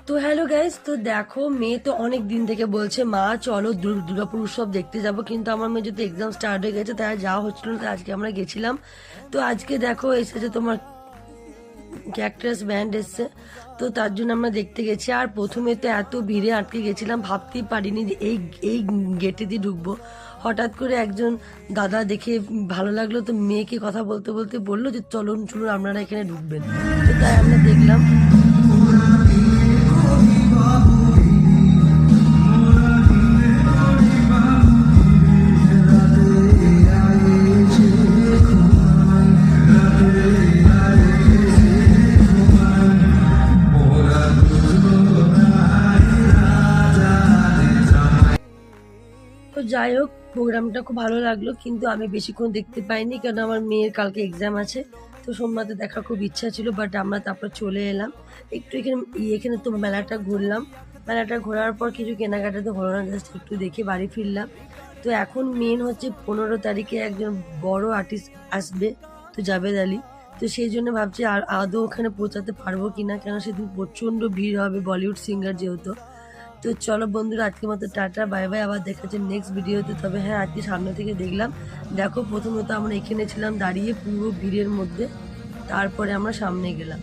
তো hello guys, তো দেখো মেয়ে তো অনেক দিন থেকে বলছে মা চলো দুর্গাপুর উৎসব দেখতে যাব, কিন্তু আমার মেয়ে যদি এক্সাম স্টার্ট হয়ে গেছে তাই আর যাওয়া হচ্ছিল না। তাই আজকে আমরা গেছিলাম। তো আজকে দেখো এসেছে তোমার ক্যাকটাস ব্যান্ড এসছে, তো তার জন্য আমরা দেখতে গেছি। আর প্রথমে তো এত ভিড়ে আটকে গেছিলাম, ভাবতেই পারিনি যে এই এই গেটে দিয়ে ঢুকবো। হঠাৎ করে একজন দাদা দেখে ভালো লাগলো, তো মেয়েকে কথা বলতে বলতে বললো যে চলুন চলুন আপনারা এখানে ঢুকবেন। তো তাই আমরা দেখলাম। তো যাই হোক, প্রোগ্রামটা খুব ভালো লাগলো, কিন্তু আমি বেশিক্ষণ দেখতে পাইনি কারণ আমার মেয়ের কালকে এক্সাম আছে। তো সোমনাথে দেখার খুব ইচ্ছা ছিল, বাট আমরা তারপর চলে এলাম। একটু এখানে এখানে তো মেলাটা ঘুরলাম। মেলাটা ঘোরার পর কিছু কেনাকাটা তো হলো না, জাস্ট একটু দেখে বাড়ি ফিরলাম। তো এখন মেন হচ্ছে 15 তারিখে একজন বড় আর্টিস্ট আসবে, তো জাভেদ আলী। তো সেই জন্য ভাবছি আর আদৌ ওখানে পৌঁছাতে পারবো কিনা, কেন সেদিন প্রচণ্ড ভিড় হবে, বলিউড সিঙ্গার যেহেতু। তো চলো বন্ধুরা, আজকের মতো টাটা বাই বাই, আবার দেখা যাচ্ছে নেক্সট ভিডিওতে। তবে হ্যাঁ, আজকে সামনে থেকে দেখলাম। দেখো প্রথমত আমরা এখানে ছিলাম দাঁড়িয়ে পুরো ভিড়ের মধ্যে, তারপরে আমরা সামনে গেলাম।